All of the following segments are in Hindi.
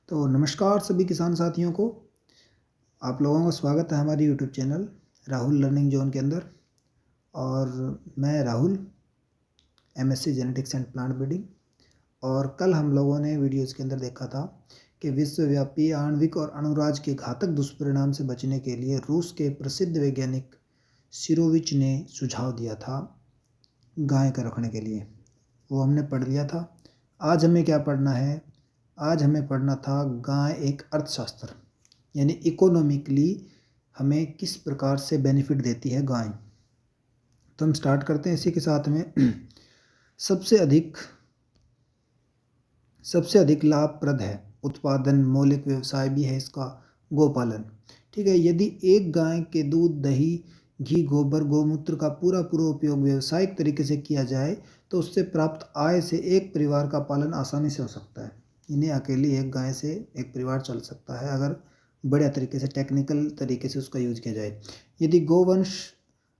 तो नमस्कार सभी किसान साथियों को। आप लोगों का स्वागत है हमारी YouTube channel Rahul learning zone के अंदर। और मैं Rahul, MSc genetics and plant breeding. और कल हम लोगों ने वीडियोज़ के अंदर देखा था कि विश्वव्यापी आणविक और अणुराज के घातक दुष्परिणाम से बचने के लिए रूस के प्रसिद्ध वैज्ञानिक सिरोविच ने सुझाव दिया था गाय का रखने के लिए। वो हमने पढ़ लिया था। आज हमें क्या पढ़ना है? आज हमें पढ़ना था गाय एक अर्थशास्त्र, यानी इकोनॉमिकली हमें किस प्रकार से बेनिफिट देती है गाय। तो हम स्टार्ट करते हैं इसी के साथ में। सबसे अधिक लाभप्रद है, उत्पादन मौलिक व्यवसाय भी है इसका, गोपालन। ठीक है, यदि एक गाय के दूध, दही, घी, गोबर, गोमूत्र का पूरा उपयोग व्यावसायिक तरीके से किया जाए तो उससे प्राप्त आय से एक परिवार का पालन आसानी से हो सकता है। इन्हें अकेली एक गाय से एक परिवार चल सकता है अगर बढ़िया तरीके से, टेक्निकल तरीके से उसका यूज किया जाए। यदि गोवंश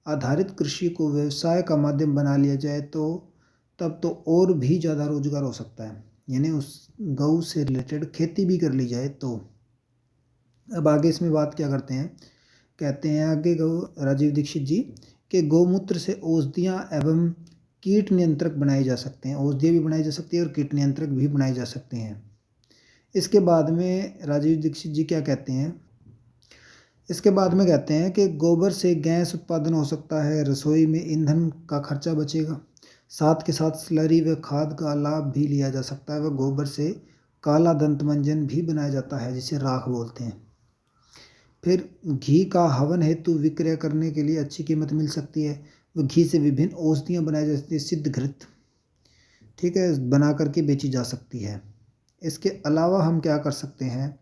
आधारित कृषि को व्यवसाय का माध्यम बना लिया जाए तो तब तो और भी ज़्यादा रोजगार हो सकता है, यानी उस गौ से रिलेटेड खेती भी कर ली जाए तो। अब आगे इसमें बात क्या करते हैं, कहते हैं आगे राजीव दीक्षित जी के गौमूत्र से औषधियाँ एवं कीट नियंत्रक बनाए जा सकते हैं। औषधियाँ भी बनाई जा सकती है और कीट नियंत्रक भी बनाए जा सकते हैं। इसके बाद में राजीव दीक्षित जी क्या कहते हैं, इसके बाद में कहते हैं कि गोबर से गैस उत्पादन हो सकता है, रसोई में ईंधन का खर्चा बचेगा, साथ के साथ स्लरी व खाद का लाभ भी लिया जा सकता है। वह गोबर से काला दंतमंजन भी बनाया जाता है जिसे राख बोलते हैं। फिर घी का हवन हेतु विक्रय करने के लिए अच्छी कीमत मिल सकती है। वह घी से विभिन्न औषधियाँ बनाई जा सकती है, सिद्ध घृत, ठीक है, बना करके बेची जा सकती है। इसके अलावा हम क्या कर सकते हैं,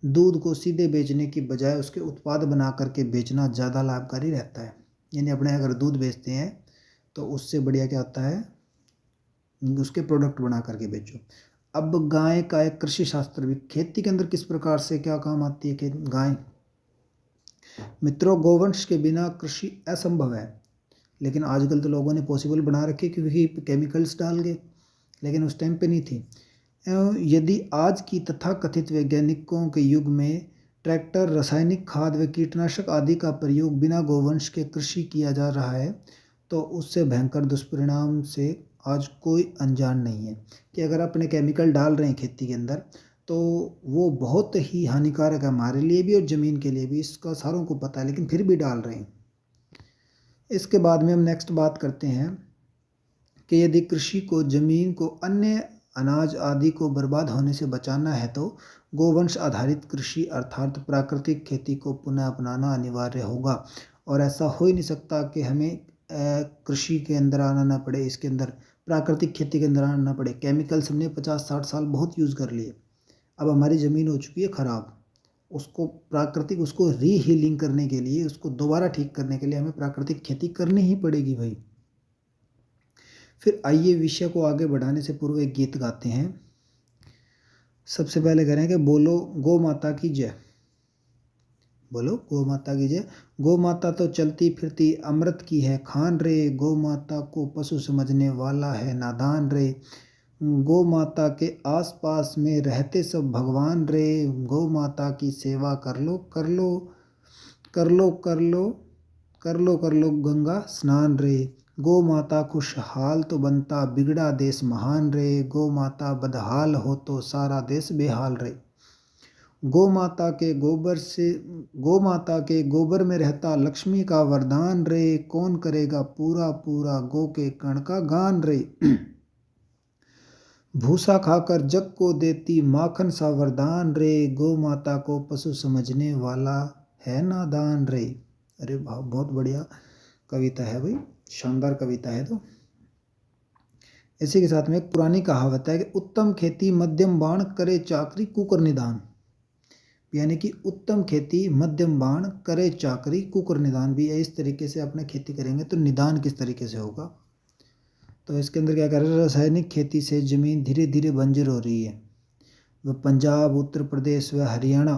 दूध को सीधे बेचने की बजाय उसके उत्पाद बना करके बेचना ज़्यादा लाभकारी रहता है। यानी अपने अगर दूध बेचते हैं तो उससे बढ़िया क्या होता है, उसके प्रोडक्ट बना करके बेचो। अब गाय का एक कृषि शास्त्र भी, खेती के अंदर किस प्रकार से क्या काम आती है कि गाय। मित्रों, गोवंश के बिना कृषि असंभव है, लेकिन आजकल तो लोगों ने पॉसिबल बना रखे क्योंकि केमिकल्स डाल गए, लेकिन उस टाइम पे नहीं थी। यदि आज की तथाकथित वैज्ञानिकों के युग में ट्रैक्टर, रासायनिक खाद व कीटनाशक आदि का प्रयोग बिना गोवंश के कृषि किया जा रहा है तो उससे भयंकर दुष्परिणाम से आज कोई अनजान नहीं है। कि अगर अपने केमिकल डाल रहे हैं खेती के अंदर तो वो बहुत ही हानिकारक है हमारे लिए भी और ज़मीन के लिए भी, इसका सारों को पता है, लेकिन फिर भी डाल रहे हैं। इसके बाद में हम नेक्स्ट बात करते हैं कि यदि कृषि को, जमीन को अन्य अनाज आदि को बर्बाद होने से बचाना है तो गोवंश आधारित कृषि अर्थात प्राकृतिक खेती को पुनः अपनाना अनिवार्य होगा। और ऐसा हो ही नहीं सकता कि हमें कृषि के अंदर आना ना पड़े, इसके अंदर प्राकृतिक खेती के अंदर आना ना पड़े। केमिकल्स हमने 50-60 साल बहुत यूज़ कर लिए, अब हमारी ज़मीन हो चुकी है ख़राब। उसको प्राकृतिक, उसको रीहीलिंग करने के लिए, उसको दोबारा ठीक करने के लिए हमें प्राकृतिक खेती करनी ही पड़ेगी भाई। फिर आइए विषय को आगे बढ़ाने से पूर्व एक गीत गाते हैं। सबसे पहले करें कि बोलो गौ माता की जय। बोलो गौ माता की जय। गौ माता तो चलती फिरती अमृत की है खान रे, गौ माता को पशु समझने वाला है नादान रे। गौ माता के आसपास में रहते सब भगवान रे, गौ माता की सेवा कर लो कर लो कर लो कर लो कर लो कर लो गंगा स्नान रे। गौ माता खुशहाल तो बनता बिगड़ा देश महान रे, गौ माता बदहाल हो तो सारा देश बेहाल रे। गौ माता के गोबर में रहता लक्ष्मी का वरदान रे, कौन करेगा पूरा पूरा गौ के कण का गान रे। भूसा खाकर जग को देती माखन सा वरदान रे, गौ माता को पशु समझने वाला है नादान रे। अरे वाह, बहुत बढ़िया कविता है भाई, शानदार कविता है। तो इसी के साथ में एक पुरानी कहावत है कि उत्तम खेती मध्यम बाण करे चाकरी कुकर निदान। यानी कि उत्तम खेती मध्यम बाण करे चाकरी कुकर निदान भी है। इस तरीके से अपने खेती करेंगे तो निदान किस तरीके से होगा। तो इसके अंदर क्या कर रहे हैं, रासायनिक खेती से ज़मीन धीरे धीरे बंजर हो रही है। वह पंजाब, उत्तर प्रदेश व हरियाणा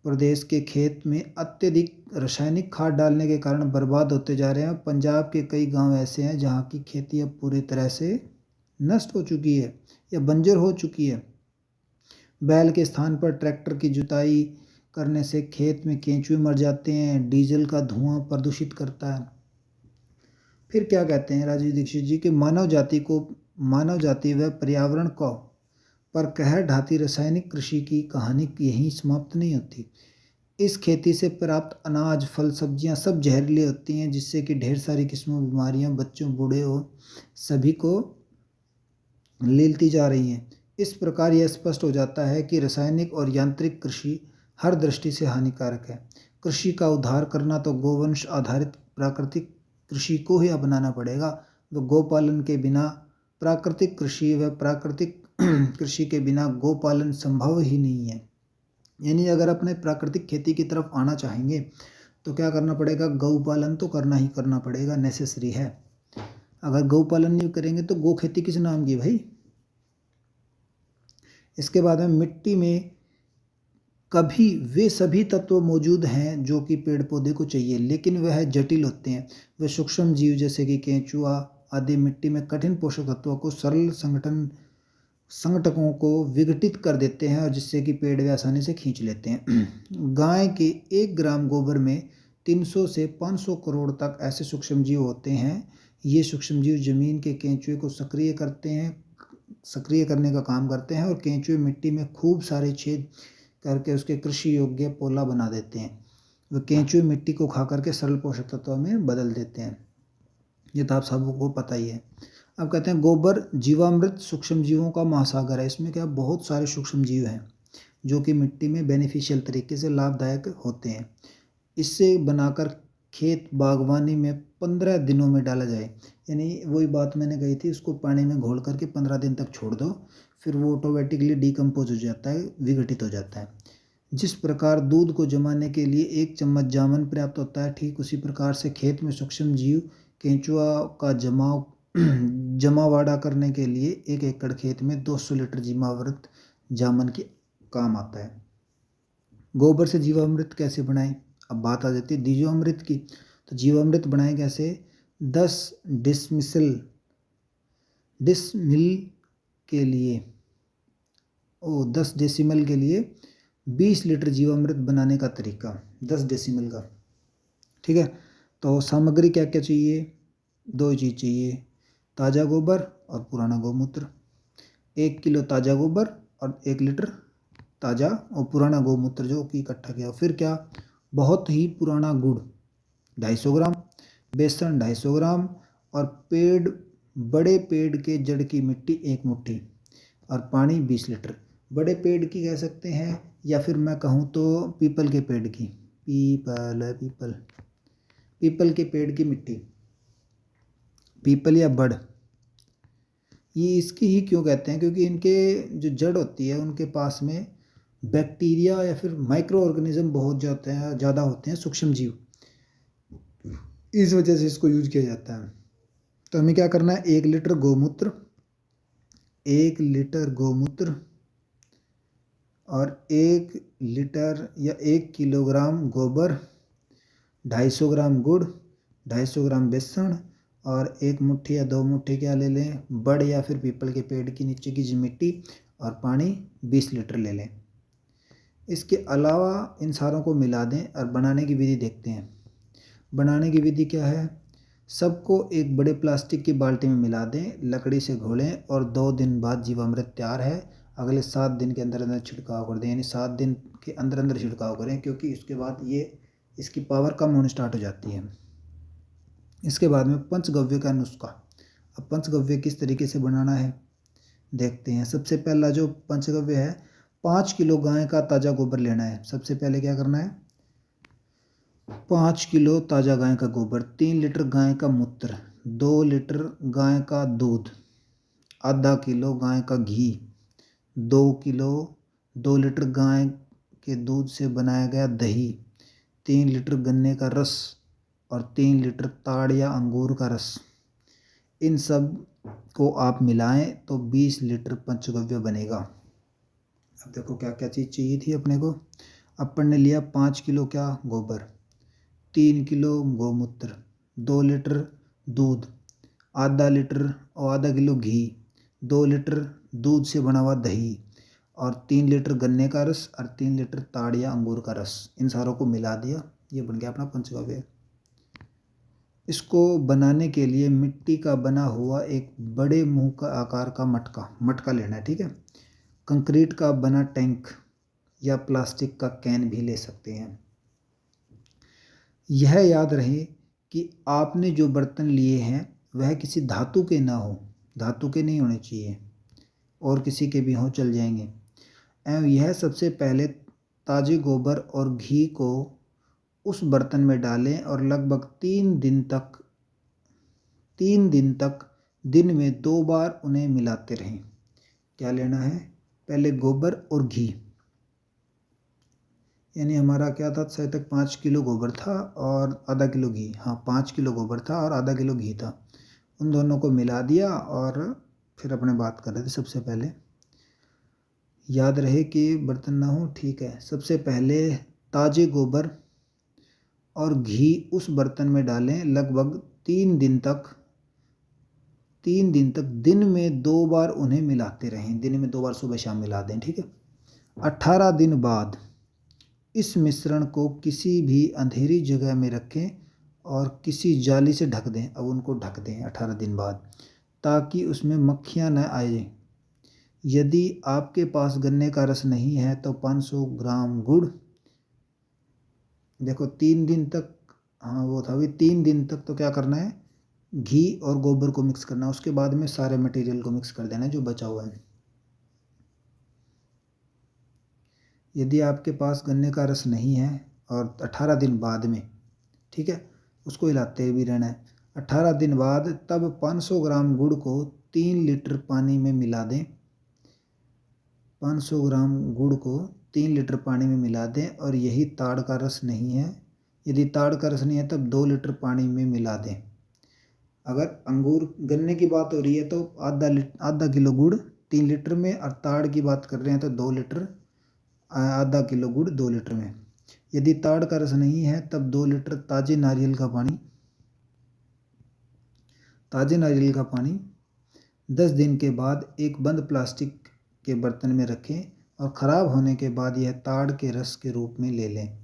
प्रदेश के खेत में अत्यधिक रासायनिक खाद डालने के कारण बर्बाद होते जा रहे हैं। पंजाब के कई गांव ऐसे हैं जहां की खेती अब पूरी तरह से नष्ट हो चुकी है या बंजर हो चुकी है। बैल के स्थान पर ट्रैक्टर की जुताई करने से खेत में केंचुए मर जाते हैं। डीजल का धुआं प्रदूषित करता है। फिर क्या कहते हैं राजीव दीक्षित जी कि मानव जाति व पर्यावरण को पर कहर ढाती रासायनिक कृषि की कहानी यहीं समाप्त नहीं होती। इस खेती से प्राप्त अनाज, फल, सब्जियां सब जहरीली होती हैं, जिससे कि ढेर सारी किस्मों बीमारियां बच्चों, बूढ़े और सभी को लीलती जा रही हैं। इस प्रकार यह स्पष्ट हो जाता है कि रासायनिक और यांत्रिक कृषि हर दृष्टि से हानिकारक है। कृषि का उद्धार करना तो गोवंश आधारित प्राकृतिक कृषि को ही अपनाना पड़ेगा। गोपालन के बिना प्राकृतिक कृषि व प्राकृतिक कृषि के बिना गोपालन संभव ही नहीं है। यानी अगर अपने प्राकृतिक खेती की तरफ आना चाहेंगे तो क्या करना पड़ेगा? गौ पालन तो करना ही करना पड़ेगा, नेसेसरी है। अगर गौ पालन नहीं करेंगे तो गौ खेती किस नाम की भाई? इसके बाद में मिट्टी में कभी वे सभी तत्व मौजूद हैं जो कि पेड़ पौधे को चाहिए, लेकिन वह जटिल होते हैं। वे सूक्ष्म जीव जैसे कि केंचुआ आदि मिट्टी में कठिन पोषक तत्वों को सरल संगठकों को विघटित कर देते हैं, और जिससे कि पेड़ वे आसानी से खींच लेते हैं। गाय के 1 ग्राम गोबर में 300 से 500 करोड़ तक ऐसे सूक्ष्म जीव होते हैं। ये सूक्ष्म जीव जमीन के केंचुए को सक्रिय करने का काम करते हैं, और केंचुए मिट्टी में खूब सारे छेद करके उसके कृषि योग्य पोला बना देते हैं। वे केंचुए मिट्टी को खा करके सरल पोषक तत्वों में बदल देते हैं। ये तो आप सबको पता ही है। अब कहते हैं गोबर जीवामृत सूक्ष्म जीवों का महासागर है। इसमें क्या बहुत सारे सूक्ष्म जीव हैं जो कि मिट्टी में बेनिफिशियल तरीके से लाभदायक होते हैं। इससे बनाकर खेत बागवानी में 15 दिनों में डाला जाए, यानी वही बात मैंने कही थी, उसको पानी में घोल करके 15 दिन तक छोड़ दो, फिर वो ऑटोमेटिकली डिकम्पोज हो जाता है, विघटित हो जाता है। जिस प्रकार दूध को जमाने के लिए 1 चम्मच जामन पर्याप्त होता है, ठीक उसी प्रकार से खेत में सूक्ष्म जीव केंचुआ का जमावाड़ा करने के लिए 1 एकड़ खेत में 200 लीटर जीवामृत जामन के काम आता है। गोबर से जीवामृत कैसे बनाएं? अब बात आ जाती है जीवामृत की। तो जीवामृत बनाएं कैसे? 10 डिसमिल के लिए 10 डेसिमल के लिए 20 लीटर जीवामृत बनाने का तरीका, 10 डेसिमल का। ठीक है। तो सामग्री क्या क्या चाहिए? 2 चीज़ चाहिए, ताज़ा गोबर और पुराना गौमूत्र। 1 किलो ताज़ा गोबर और 1 लीटर ताज़ा और पुराना गौमूत्र जो कि इकट्ठा किया। फिर क्या? बहुत ही पुराना गुड़ 250 ग्राम, बेसन 250 ग्राम, और बड़े पेड़ के जड़ की मिट्टी 1 मुट्ठी, और पानी 20 लीटर। बड़े पेड़ की कह सकते हैं, या फिर मैं कहूँ तो पीपल के पेड़ की, पीपल के पेड़ की मिट्टी, पीपल या बड़। ये इसकी ही क्यों कहते हैं? क्योंकि इनके जो जड़ होती है उनके पास में बैक्टीरिया या फिर माइक्रो ऑर्गेनिज्म बहुत ज़्यादा होते हैं, सूक्ष्म जीव, इस वजह से इसको यूज किया जाता है। तो हमें क्या करना है? 1 लीटर गौमूत्र और 1 लीटर या 1 किलोग्राम गोबर, 250 ग्राम गुड़, 250 ग्राम बेसन, और 1 मुट्ठी या 2 मुट्ठी क्या ले लें? बड़ या फिर पीपल के पेड़ की नीचे की मिट्टी, और पानी 20 लीटर ले लें। इसके अलावा इन सारों को मिला दें और बनाने की विधि देखते हैं। बनाने की विधि क्या है? सबको एक बड़े प्लास्टिक की बाल्टी में मिला दें, लकड़ी से घोलें, और 2 दिन बाद जीवामृत तैयार है। अगले 7 दिन के अंदर अंदर छिड़काव कर दें, यानी 7 दिन के अंदर अंदर छिड़काव करें, क्योंकि इसके बाद इसकी पावर कम होनी स्टार्ट हो जाती है। इसके बाद में पंचगव्य का नुस्खा। अब पंचगव्य किस तरीके से बनाना है देखते हैं। सबसे पहला जो पंचगव्य है, 5 किलो गाय का ताज़ा गोबर लेना है। सबसे पहले क्या करना है? 5 किलो ताज़ा गाय का गोबर, 3 लीटर गाय का मूत्र, 2 लीटर गाय का दूध, आधा किलो गाय का घी, 2 लीटर गाय के दूध से बनाया गया दही, 3 लीटर गन्ने का रस, और 3 लीटर ताड़ या अंगूर का रस। इन सब को आप मिलाएं तो 20 लीटर पंचगव्य बनेगा। अब देखो क्या क्या चीज़ चाहिए थी अपने को। अपन ने लिया 5 किलो क्या? गोबर, 3 किलो गौमूत्र, 2 लीटर दूध, आधा किलो घी, 2 लीटर दूध से बना हुआ दही, और 3 लीटर गन्ने का रस और 3 लीटर ताड़ या अंगूर का रस, इन सारों को मिला दिया। ये बन गया अपना पंचगव्य। इसको बनाने के लिए मिट्टी का बना हुआ एक बड़े मुंह का आकार का मटका लेना है, ठीक है। कंक्रीट का बना टैंक या प्लास्टिक का कैन भी ले सकते हैं। यह याद रहे कि आपने जो बर्तन लिए हैं वह किसी धातु के ना हो, धातु के नहीं होने चाहिए, और किसी के भी हों चल जाएंगे। एवं यह सबसे पहले ताज़े गोबर और घी को उस बर्तन में डालें और लगभग 3 दिन तक दिन में 2 बार उन्हें मिलाते रहें। क्या लेना है? पहले गोबर और घी, यानी हमारा क्या था, शायद तक 5 किलो गोबर था और आधा किलो घी। हाँ, 5 किलो गोबर था और आधा किलो घी था। उन दोनों को मिला दिया और फिर अपने बात कर रहे थे। सबसे पहले याद रहे कि बर्तन ना हो, ठीक है। सबसे पहले ताज़े गोबर और घी उस बर्तन में डालें, लगभग 3 दिन तक दिन में 2 बार उन्हें मिलाते रहें। दिन में 2 बार सुबह शाम मिला दें, ठीक है। 18 दिन बाद इस मिश्रण को किसी भी अंधेरी जगह में रखें और किसी जाली से ढक दें। अब उनको ढक दें 18 दिन बाद, ताकि उसमें मक्खियाँ न आए। यदि आपके पास गन्ने का रस नहीं है तो 500 ग्राम गुड़, देखो 3 दिन तक, हाँ वो था भी 3 दिन तक, तो क्या करना है, घी और गोबर को मिक्स करना है। उसके बाद में सारे मटेरियल को मिक्स कर देना है जो बचा हुआ है। यदि आपके पास गन्ने का रस नहीं है और 18 दिन बाद में, ठीक है, उसको हिलाते भी रहना है। 18 दिन बाद तब 500 ग्राम गुड़ को 3 लीटर पानी में मिला दें। 500 ग्राम गुड़ को 3 लीटर पानी में मिला दें और यही ताड़ का रस नहीं है, यदि ताड़ का रस नहीं है तब 2 लीटर पानी में मिला दें। अगर अंगूर गन्ने की बात हो रही है तो आधा किलो गुड़ 3 लीटर में, और ताड़ की बात कर रहे हैं तो 2 लीटर, आधा किलो गुड़ 2 लीटर में। यदि ताड़ का रस नहीं है तब 2 लीटर ताज़े नारियल का पानी 10 दिन के बाद एक बंद प्लास्टिक के बर्तन में रखें और ख़राब होने के बाद यह ताड़ के रस के रूप में ले लें।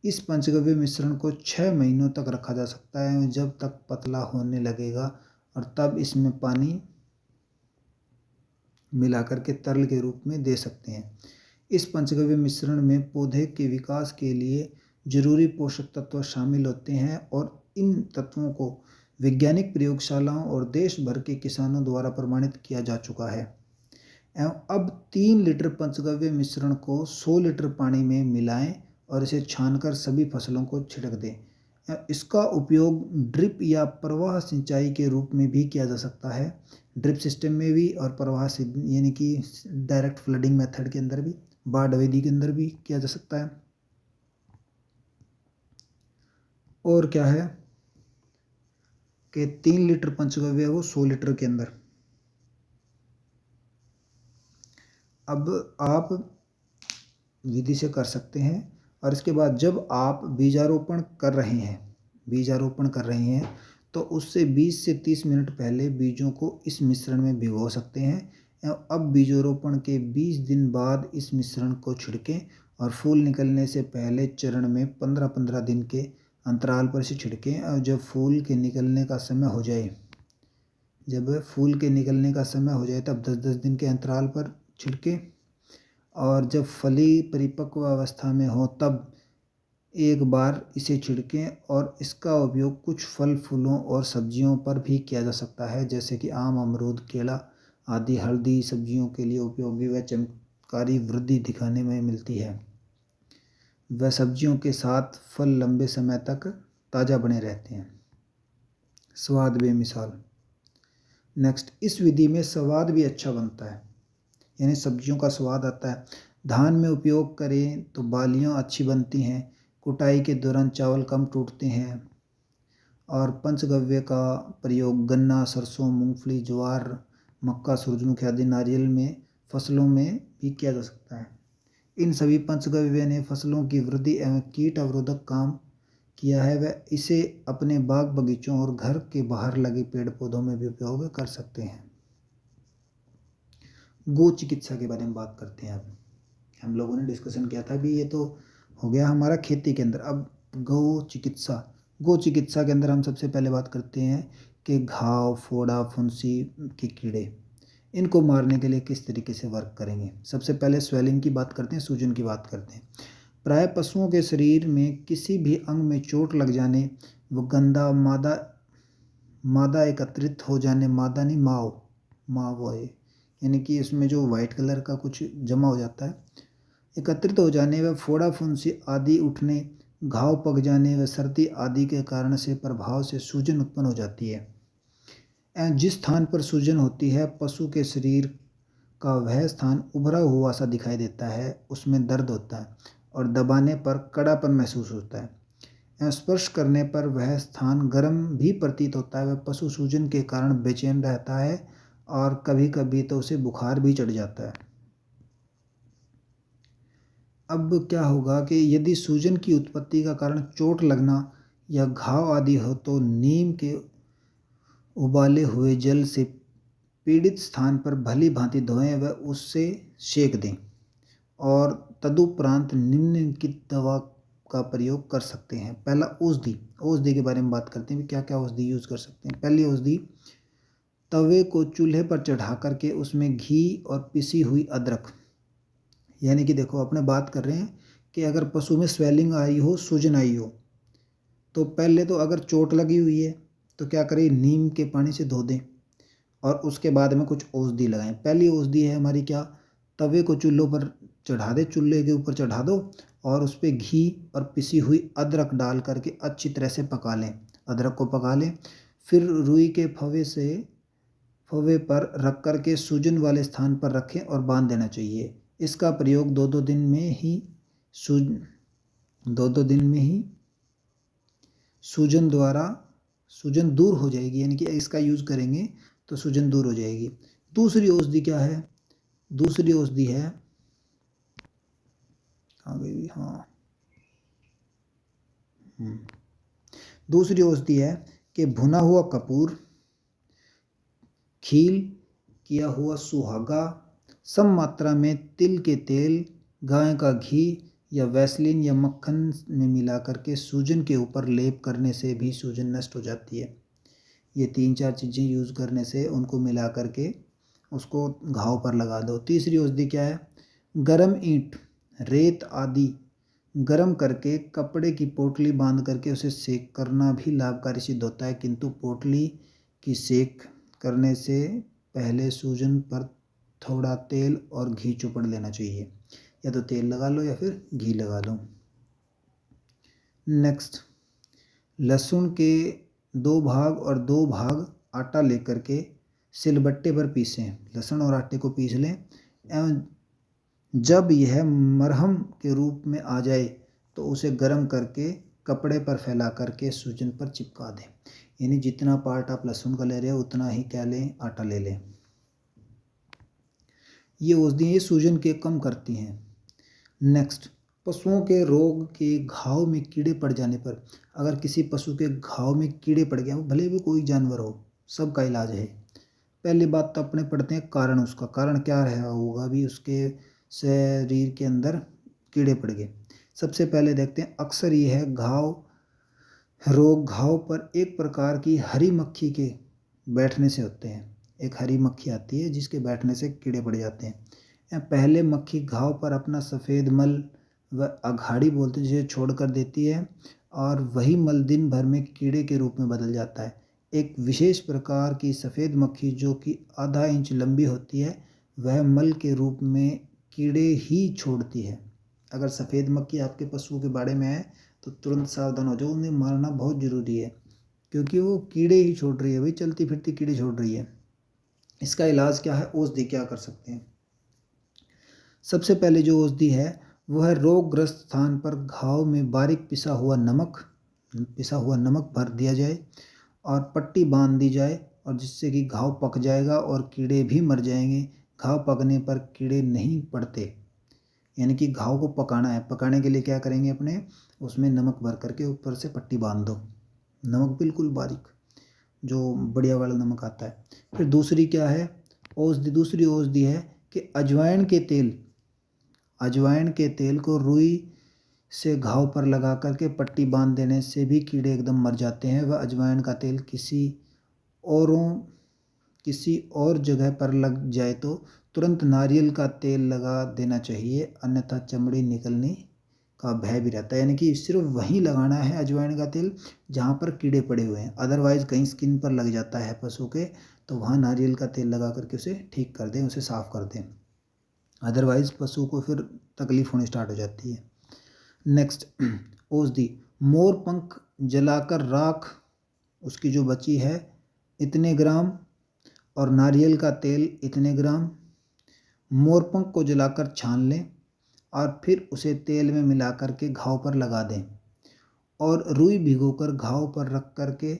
इस पंचगव्य मिश्रण को 6 महीनों तक रखा जा सकता है, जब तक पतला होने लगेगा, और तब इसमें पानी मिलाकर के तरल के रूप में दे सकते हैं। इस पंचगव्य मिश्रण में पौधे के विकास के लिए जरूरी पोषक तत्व शामिल होते हैं और इन तत्वों को वैज्ञानिक प्रयोगशालाओं और देश भर के किसानों द्वारा प्रमाणित किया जा चुका है। एवं अब 3 लीटर पंचगव्य मिश्रण को 100 लीटर पानी में मिलाएं और इसे छानकर सभी फसलों को छिड़क दें। इसका उपयोग ड्रिप या प्रवाह सिंचाई के रूप में भी किया जा सकता है। ड्रिप सिस्टम में भी और प्रवाह से, यानी कि डायरेक्ट फ्लडिंग मेथड के अंदर भी, बाढ़ अवधि के अंदर भी किया जा सकता है। और क्या है कि 3 लीटर पंचगव्य है वो 100 लीटर के अंदर। अब आप विधि से कर सकते हैं। और इसके बाद जब आप बीजारोपण कर रहे हैं तो उससे 20 से 30 मिनट पहले बीजों को इस मिश्रण में भिगो सकते हैं। अब बीजारोपण के 20 दिन बाद इस मिश्रण को छिड़कें और फूल निकलने से पहले चरण में 15-15 दिन के अंतराल पर इसे छिड़कें। और जब फूल के निकलने का समय हो जाए तब 10-10 दिन के अंतराल पर छिड़कें। और जब फली परिपक्व अवस्था में हो तब एक बार इसे छिड़कें। और इसका उपयोग कुछ फल फूलों और सब्जियों पर भी किया जा सकता है, जैसे कि आम, अमरूद, केला आदि हल्दी सब्जियों के लिए उपयोगी व चमत्कारी वृद्धि दिखाने में मिलती है। वह सब्जियों के साथ फल लंबे समय तक ताज़ा बने रहते हैं। स्वाद बेमिसाल। नेक्स्ट, इस विधि में स्वाद भी अच्छा बनता है, यानी सब्जियों का स्वाद आता है। धान में उपयोग करें तो बालियाँ अच्छी बनती हैं। कुटाई के दौरान चावल कम टूटते हैं। और पंचगव्य का प्रयोग गन्ना, सरसों, मूंगफली, ज्वार, मक्का, सूरजमुखी आदि नारियल में फसलों में भी किया जा सकता है। इन सभी पंचगव्य ने फसलों की वृद्धि एवं कीट अवरोधक काम किया है। वह इसे अपने बाग बगीचों और घर के बाहर लगे पेड़ पौधों में भी उपयोग कर सकते हैं। गो चिकित्सा के बारे में बात करते हैं। अब हम लोगों ने डिस्कशन किया था भी, ये तो हो गया हमारा खेती के अंदर। अब गो चिकित्सा के अंदर हम सबसे पहले बात करते हैं कि घाव, फोड़ा, फुंसी के कीड़े, इनको मारने के लिए किस तरीके से वर्क करेंगे। सबसे पहले स्वेलिंग की बात करते हैं, सूजन की बात करते हैं। प्राय पशुओं के शरीर में किसी भी अंग में चोट लग जाने, वो गंदा मादा मादा एकत्रित हो जाने, मादा नहीं माव है, यानी कि इसमें जो वाइट कलर का कुछ जमा हो जाता है, एकत्रित हो जाने व फोड़ा, फुंसी आदि उठने, घाव पक जाने व सर्दी आदि के कारण से प्रभाव से सूजन उत्पन्न हो जाती है। जिस स्थान पर सूजन होती है, पशु के शरीर का वह स्थान उभरा हुआ सा दिखाई देता है, उसमें दर्द होता है और दबाने पर कड़ापन महसूस होता है। स्पर्श करने पर वह स्थान गर्म भी प्रतीत होता है। वह पशु सूजन के कारण बेचैन रहता है और कभी कभी तो उसे बुखार भी चढ़ जाता है। अब क्या होगा कि यदि सूजन की उत्पत्ति का कारण चोट लगना या घाव आदि हो, तो नीम के उबाले हुए जल से पीड़ित स्थान पर भली भांति धोएं व उससे सेक दें, और तदुपरांत निम्नलिखित दवा का प्रयोग कर सकते हैं। पहला, औषधि के बारे में बात करते हैं, क्या क्या औषधि यूज़ कर सकते हैं। पहली औषधि, तवे को चूल्हे पर चढ़ा करके उसमें घी और पिसी हुई अदरक, यानी कि देखो अपने बात कर रहे हैं कि अगर पशु में स्वेलिंग आई हो, सूजन आई हो, तो पहले तो अगर चोट लगी हुई है तो क्या करें, नीम के पानी से धो दें और उसके बाद में कुछ औषधि लगाएं। पहली औषधि है हमारी क्या, तवे को चूल्हों पर चढ़ा दे, चूल्हे के ऊपर चढ़ा दो और उस पर घी और पिसी हुई अदरक डाल करके अच्छी तरह से पका लें। अदरक को पका लें, फिर रुई के फवे पर रख करके सूजन वाले स्थान पर रखें और बांध देना चाहिए। इसका प्रयोग दो दो दिन में ही सूजन दूर हो जाएगी, यानी कि इसका यूज़ करेंगे तो सूजन दूर हो जाएगी। दूसरी औषधि क्या है, दूसरी औषधि है, दूसरी औषधि है कि भुना हुआ कपूर, खील किया हुआ सुहागा, सम मात्रा में तिल के तेल, गाय का घी या वैसलीन या मक्खन में मिला करके सूजन के ऊपर लेप करने से भी सूजन नष्ट हो जाती है। ये 3-4 चीज़ें यूज़ करने से उनको मिला करके उसको घाव पर लगा दो। तीसरी औषधि क्या है, गरम ईंट, रेत आदि गरम करके कपड़े की पोटली बांध करके उसे सेक करना भी लाभकारी सिद्ध होता है, किंतु पोटली की सेक करने से पहले सूजन पर थोड़ा तेल और घी चुपड़ लेना चाहिए, या तो तेल लगा लो या फिर घी लगा लो। नेक्स्ट, लहसुन के 2 भाग और 2 भाग आटा लेकर के सिलबट्टे पर पीसें। लहसुन और आटे को पीस लें एवं जब यह मरहम के रूप में आ जाए तो उसे गर्म करके कपड़े पर फैला करके सूजन पर चिपका दें। यानी जितना पार्ट आप लहसुन का ले रहे हो उतना ही क्या लें, आटा ले लें। ये औषधियाँ सूजन के कम करती हैं। नेक्स्ट, पशुओं के रोग के घाव में कीड़े पड़ जाने पर, अगर किसी पशु के घाव में कीड़े पड़ गए, भले भी कोई जानवर हो, सबका इलाज है। पहली बात तो अपने पढ़ते हैं कारण, उसका कारण क्या रहा होगा भी, उसके शरीर के अंदर कीड़े पड़ गए। सबसे पहले देखते हैं, अक्सर ये है घाव पर एक प्रकार की हरी मक्खी के बैठने से होते हैं। एक हरी मक्खी आती है जिसके बैठने से कीड़े पड़ जाते हैं। पहले मक्खी घाव पर अपना सफ़ेद मल व अघाड़ी बोलते हैं जिसे छोड़ कर देती है, और वही मल दिन भर में कीड़े के रूप में बदल जाता है। एक विशेष प्रकार की सफ़ेद मक्खी जो कि आधा इंच लंबी होती है, वह मल के रूप में कीड़े ही छोड़ती है। अगर सफ़ेद मक्खी आपके पशुओं के बाड़े में है तो तुरंत सावधान हो जाओ, उन्हें मारना बहुत ज़रूरी है, क्योंकि वो कीड़े ही छोड़ रही है, वही चलती फिरती कीड़े छोड़ रही है। इसका इलाज क्या है, औषधि क्या कर सकते हैं। सबसे पहले जो औषधि है वो है, रोगग्रस्त स्थान पर घाव में बारीक पिसा हुआ नमक भर दिया जाए और पट्टी बांध दी जाए, और जिससे कि घाव पक जाएगा और कीड़े भी मर जाएंगे। घाव पकने पर कीड़े नहीं पड़ते, यानी कि घाव को पकाना है। पकाने के लिए क्या करेंगे, अपने उसमें नमक भर करके ऊपर से पट्टी बांध दो, नमक बिल्कुल बारीक, जो बढ़िया वाला नमक आता है। फिर दूसरी क्या है औषधि, दूसरी औषधि है कि अजवाइन के तेल को रुई से घाव पर लगा करके पट्टी बांध देने से भी कीड़े एकदम मर जाते हैं। वह अजवाइन का तेल किसी और जगह पर लग जाए तो तुरंत नारियल का तेल लगा देना चाहिए, अन्यथा चमड़ी निकलने का भय भी रहता है। यानी कि सिर्फ वहीं लगाना है अजवाइन का तेल जहाँ पर कीड़े पड़े हुए हैं। अदरवाइज़ कहीं स्किन पर लग जाता है पशु के, तो वहाँ नारियल का तेल लगा करके उसे ठीक कर दें, उसे साफ़ कर दें। अदरवाइज़ पशु को फिर तकलीफ़ होनी स्टार्ट हो जाती है। नेक्स्ट, औषधि। मोर पंख जलाकर राख उसकी जो बची है इतने ग्राम और नारियल का तेल इतने ग्राम। मोरपंख को जलाकर छान लें और फिर उसे तेल में मिला करके घाव पर लगा दें और रुई भिगोकर घाव पर रख करके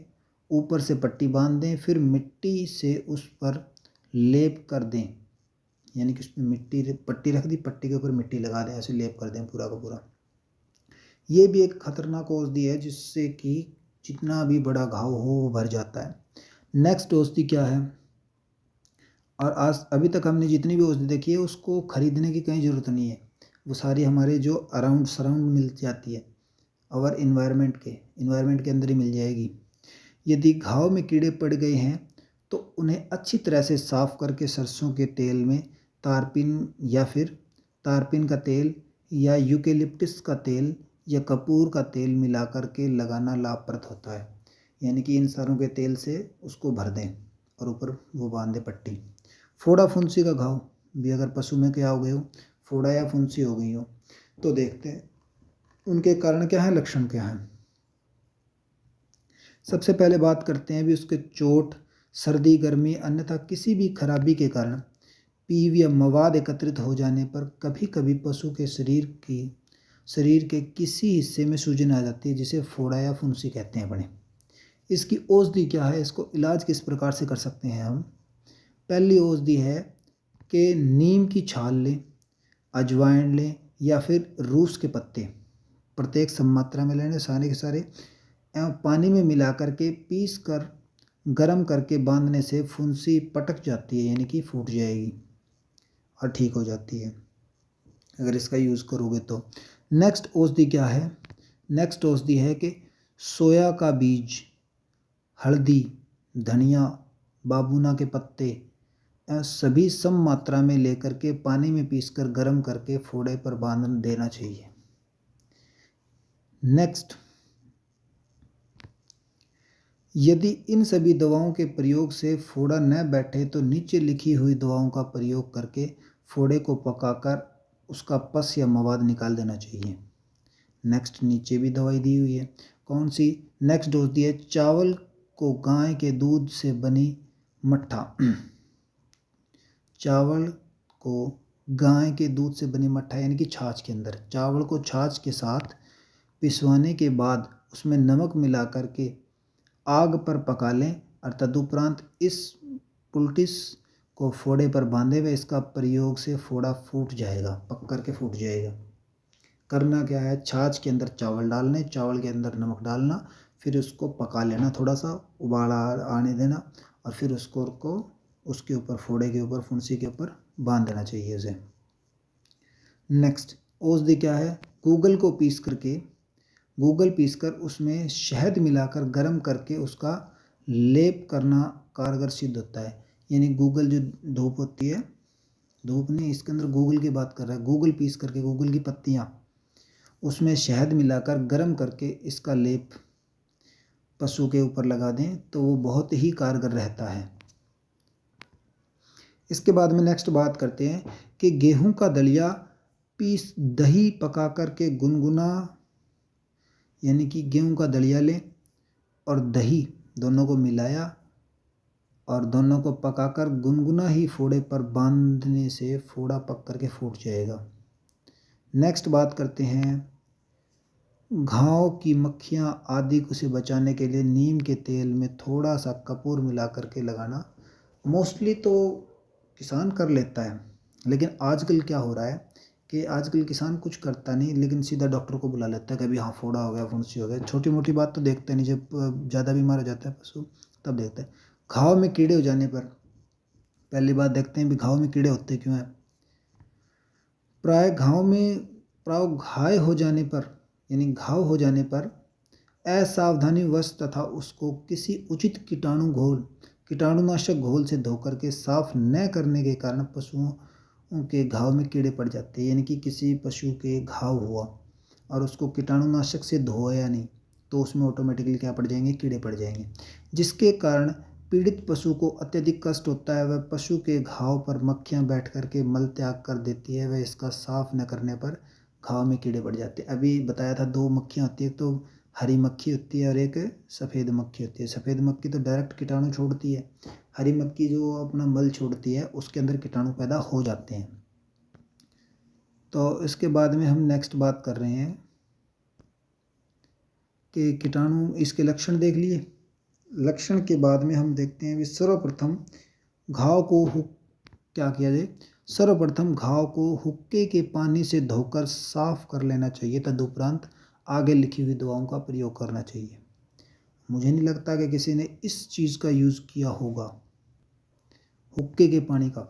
ऊपर से पट्टी बांध दें। फिर मिट्टी से उस पर लेप कर दें, यानी कि उसमें पट्टी रख दी, पट्टी के ऊपर मिट्टी लगा दें, ऐसे लेप कर दें पूरा का पूरा। ये भी एक खतरनाक औषधि है जिससे कि जितना भी बड़ा घाव हो वो भर जाता है। नेक्स्ट औषधि क्या है, और आज अभी तक हमने जितनी भी औषधि देखी है उसको खरीदने की कहीं ज़रूरत नहीं है, वो सारी हमारे जो सराउंड मिल जाती है, और इन्वायरमेंट के अंदर ही मिल जाएगी। यदि घाव में कीड़े पड़ गए हैं तो उन्हें अच्छी तरह से साफ़ करके सरसों के तेल में तारपीन का तेल या यूकेलिप्टस का तेल या कपूर का तेल मिला करके लगाना लाभप्रद होता है। यानी कि इन सारों के तेल से उसको भर दें और ऊपर वो बांध दें पट्टी। फोड़ा फुंसी का घाव भी अगर पशु में क्या हो गए हो, फोड़ा या फुंसी हो गई हो, तो देखते हैं उनके कारण क्या है, लक्षण क्या है। सबसे पहले बात करते हैं भी उसके चोट, सर्दी, गर्मी, अन्यथा किसी भी खराबी के कारण पीव या मवाद एकत्रित हो जाने पर कभी कभी पशु के शरीर के किसी हिस्से में सूजन आ जाती है, जिसे फोड़ा या फुंसी कहते हैं अपने। इसकी औषधि क्या है, इसको इलाज किस प्रकार से कर सकते हैं हम। पहली औषधि है कि नीम की छाल लें, अजवाइन लें या फिर रूस के पत्ते प्रत्येक सम मात्रा में लेने, सारे के सारे, एवं पानी में मिला करके पीस कर गर्म करके बांधने से फुंसी पटक जाती है, यानी कि फूट जाएगी और ठीक हो जाती है अगर इसका यूज़ करोगे तो। नेक्स्ट औषधि क्या है, नेक्स्ट औषधि है कि सोया का बीज, हल्दी, धनिया, बाबूना के पत्ते सभी सम मात्रा में लेकर के पानी में पीसकर गर्म करके फोड़े पर बांध देना चाहिए। नेक्स्ट, यदि इन सभी दवाओं के प्रयोग से फोड़ा न बैठे तो नीचे लिखी हुई दवाओं का प्रयोग करके फोड़े को पकाकर उसका पस या मवाद निकाल देना चाहिए। नेक्स्ट, नीचे भी दवाई दी हुई है, कौन सी। नेक्स्ट डोज दी है, चावल को गाय के दूध से बनी मट्ठा। चावल को गाय के दूध से बनी मट्ठा यानी कि छाछ के अंदर, चावल को छाछ के साथ पिसवाने के बाद उसमें नमक मिला करके आग पर पका लें और तदुपरांत इस पुलटिस को फोड़े पर बांधे हुए इसका प्रयोग से फोड़ा फूट जाएगा, पक करके फूट जाएगा। करना क्या है, छाछ के अंदर चावल डालने, चावल के अंदर नमक डालना, फिर उसको पका लेना, थोड़ा सा उबाल आने देना और फिर उसके ऊपर फोड़े के ऊपर फुंसी के ऊपर बांध देना चाहिए उसे। नेक्स्ट औषधि क्या है, गूगल पीस कर उसमें शहद मिलाकर गर्म करके उसका लेप करना कारगर सिद्ध होता है। यानी गूगल जो धूप होती है, धूप नहीं, इसके अंदर गूगल की बात कर रहा है, गूगल पीस करके गूगल की पत्तियाँ उसमें शहद मिलाकर गर्म करके इसका लेप पशु के ऊपर लगा दें तो वो बहुत ही कारगर रहता है। इसके बाद में नेक्स्ट बात करते हैं कि गेहूं का दलिया पीस दही पका करके गुनगुना, यानी कि गेहूं का दलिया लें और दही दोनों को मिलाया और दोनों को पकाकर गुनगुना ही फोड़े पर बांधने से फोड़ा पक करके फूट जाएगा। नेक्स्ट बात करते हैं घाव की मक्खियाँ आदि को से बचाने के लिए नीम के तेल में थोड़ा सा कपूर मिला करके लगाना। मोस्टली तो किसान कर लेता है, लेकिन आजकल क्या हो रहा है कि आजकल किसान कुछ करता नहीं, लेकिन सीधा डॉक्टर को बुला लेता है कि अभी हाँ फोड़ा हो गया, फुंसी हो गया। छोटी मोटी बात तो देखते नहीं, जब ज़्यादा बीमार हो जाता है पशु तब देखते हैं। घाव में कीड़े हो जाने पर पहली बात देखते हैं भी घाव में कीड़े होते क्यों हैं। प्राय घाय हो जाने पर यानी घाव हो जाने पर असावधानीवश तथा उसको किसी उचित कीटाणुनाशक घोल से धोकर के साफ न करने के कारण पशुओं के घाव में कीड़े पड़ जाते हैं। यानी कि किसी पशु के घाव हुआ और उसको कीटाणुनाशक से धोया नहीं तो उसमें ऑटोमेटिकली क्या पड़ जाएंगे, कीड़े पड़ जाएंगे, जिसके कारण पीड़ित पशु को अत्यधिक कष्ट होता है। वह पशु के घाव पर मक्खियां बैठ करके मल त्याग कर देती है। वह इसका साफ न करने पर घाव में कीड़े पड़ जाते हैं। अभी बताया था दो मक्खियां होती है, तो हरी मक्खी होती है और एक सफ़ेद मक्खी होती है। सफ़ेद मक्खी तो डायरेक्ट कीटाणु छोड़ती है, हरी मक्खी जो अपना मल छोड़ती है उसके अंदर कीटाणु पैदा हो जाते हैं। तो इसके बाद में हम नेक्स्ट बात कर रहे हैं कि कीटाणु, इसके लक्षण देख लिए। लक्षण के बाद में हम देखते हैं कि सर्वप्रथम घाव को क्या किया जाए। सर्वप्रथम घाव को हुक्के के पानी से धोकर साफ कर लेना चाहिए। तदुपरांत आगे लिखी हुई दवाओं का प्रयोग करना चाहिए। मुझे नहीं लगता कि किसी ने इस चीज़ का यूज़ किया होगा, हुक्के के पानी का।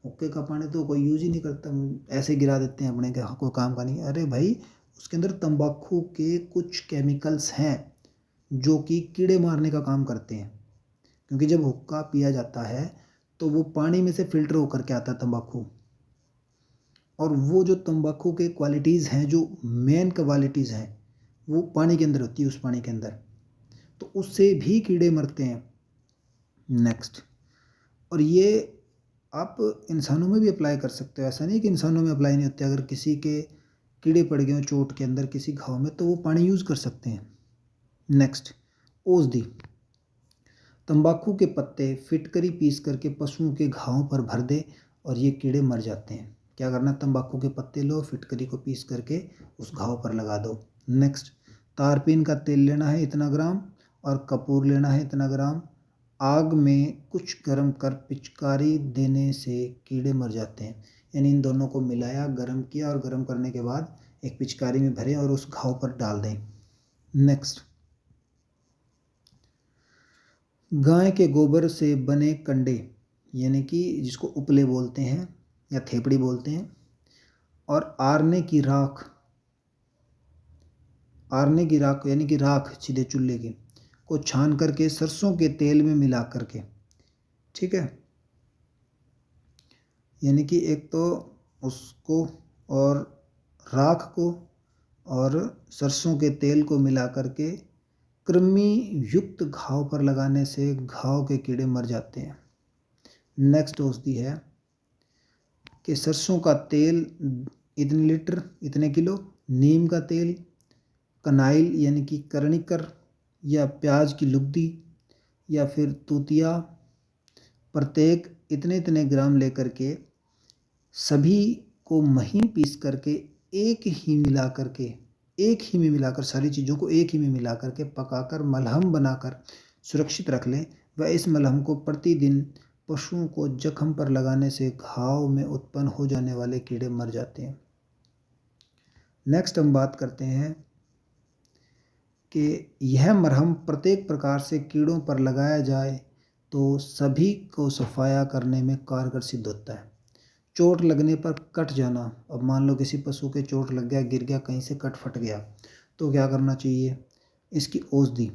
हुक्के का पानी तो कोई यूज़ ही नहीं करता, ऐसे गिरा देते हैं अपने के, कोई काम का नहीं। अरे भाई, उसके अंदर तंबाकू के कुछ केमिकल्स हैं जो कि कीड़े मारने का काम करते हैं। क्योंकि जब हुक्का पिया जाता है तो वो पानी में से फिल्टर होकर के आता है तंबाकू, और वो जो तंबाकू के क्वालिटीज़ हैं, जो मेन क्वालिटीज़ हैं, वो पानी के अंदर होती है, उस पानी के अंदर, तो उससे भी कीड़े मरते हैं। नेक्स्ट, और ये आप इंसानों में भी अप्लाई कर सकते हो। ऐसा नहीं कि इंसानों में अप्लाई नहीं होते। अगर किसी के कीड़े पड़ गए हो चोट के अंदर, किसी घाव में, तो वो पानी यूज़ कर सकते हैं। नेक्स्ट, औषधि। तंबाकू के पत्ते फिटकरी पीस करके पशुओं के घावों पर भर दे और ये कीड़े मर जाते हैं। क्या करना, तंबाकू के पत्ते लो, फिटकरी को पीस करके उस घाव पर लगा दो। नेक्स्ट, तारपीन का तेल लेना है इतना ग्राम और कपूर लेना है इतना ग्राम। आग में कुछ गर्म कर पिचकारी देने से कीड़े मर जाते हैं। यानी इन दोनों को मिलाया, गर्म किया और गर्म करने के बाद एक पिचकारी में भरें और उस घाव पर डाल दें। नेक्स्ट, गाय के गोबर से बने कंडे, यानी कि जिसको उपले बोलते हैं या थेपड़ी बोलते हैं, और आरने की राख यानी कि राख सीधे चूल्हे की को छान करके सरसों के तेल में मिला करके, ठीक है, यानी कि एक तो उसको और राख को और सरसों के तेल को मिला करके कृमि युक्त घाव पर लगाने से घाव के कीड़े मर जाते हैं। नेक्स्ट औषधि है कि सरसों का तेल इतने लीटर इतने किलो, नीम का तेल, कनाइल यानी कि कर्णिकर या प्याज की लुगदी या फिर तूतिया, प्रत्येक इतने इतने ग्राम लेकर के सभी को महीन पीस करके एक ही में मिलाकर सारी चीज़ों को एक ही में मिला करके पकाकर मलहम बनाकर सुरक्षित रख लें। वह इस मलहम को प्रतिदिन पशुओं को जख्म पर लगाने से घाव में उत्पन्न हो जाने वाले कीड़े मर जाते हैं। नेक्स्ट हम बात करते हैं कि यह मरहम प्रत्येक प्रकार से कीड़ों पर लगाया जाए तो सभी को सफाया करने में कारगर सिद्ध होता है। चोट लगने पर कट जाना, अब मान लो किसी पशु के चोट लग गया, गिर गया, कहीं से कट फट गया, तो क्या करना चाहिए। इसकी औषधि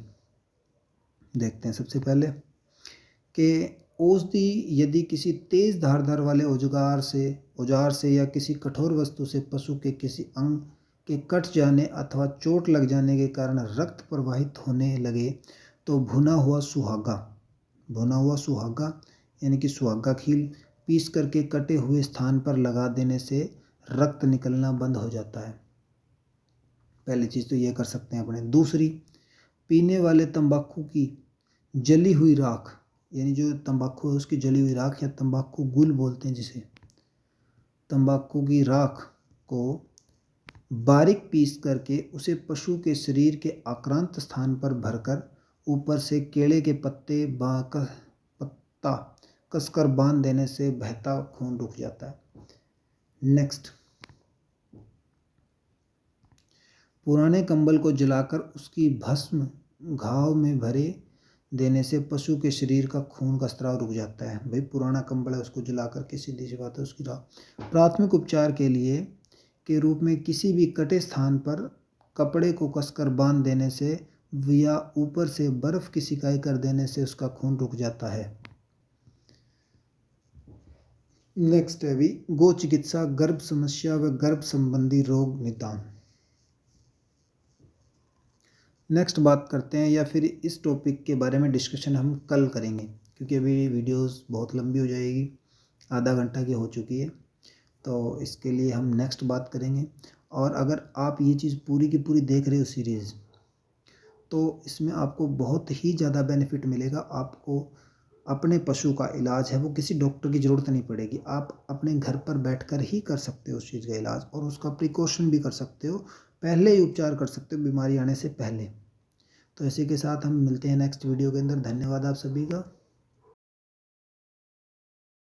देखते हैं सबसे पहले कि औषधि यदि किसी तेज धार वाले औजार से या किसी कठोर वस्तु से पशु के किसी अंग के कट जाने अथवा चोट लग जाने के कारण रक्त प्रवाहित होने लगे तो भुना हुआ सुहागा यानी कि सुहागा खील पीस करके कटे हुए स्थान पर लगा देने से रक्त निकलना बंद हो जाता है। पहली चीज़ तो ये कर सकते हैं अपने। दूसरी, पीने वाले तंबाकू की जली हुई राख, यानी जो तंबाकू है उसकी जली हुई राख या तंबाकू गुल बोलते हैं जिसे, तंबाकू की राख को बारीक पीस करके उसे पशु के शरीर के आक्रांत स्थान पर भरकर ऊपर से केले के पत्ता कसकर बांध देने से बहता खून रुक जाता है। नेक्स्ट, पुराने कंबल को जलाकर उसकी भस्म घाव में भरे देने से पशु के शरीर का खून का स्राव रुक जाता है। भाई पुराना कंबल है उसको जला करके, सीधी सी बात है, उसकी राख। प्राथमिक उपचार के लिए के रूप में किसी भी कटे स्थान पर कपड़े को कसकर बांध देने से या ऊपर से बर्फ की सिकाई कर देने से उसका खून रुक जाता है। नेक्स्ट है भी गो चिकित्सा, गर्भ समस्या व गर्भ संबंधी रोग निदान। नेक्स्ट बात करते हैं, या फिर इस टॉपिक के बारे में डिस्कशन हम कल करेंगे, क्योंकि अभी वीडियोस बहुत लंबी हो जाएगी, आधा घंटा की हो चुकी है, तो इसके लिए हम नेक्स्ट बात करेंगे। और अगर आप ये चीज़ पूरी की पूरी देख रहे हो सीरीज़, तो इसमें आपको बहुत ही ज़्यादा बेनिफिट मिलेगा। आपको अपने पशु का इलाज है वो किसी डॉक्टर की ज़रूरत नहीं पड़ेगी, आप अपने घर पर बैठकर ही कर सकते हो उस चीज़ का इलाज, और उसका प्रिकॉशन भी कर सकते हो, पहले ही उपचार कर सकते हो बीमारी आने से पहले। तो इसी के साथ हम मिलते हैं नेक्स्ट वीडियो के अंदर। धन्यवाद आप सभी का।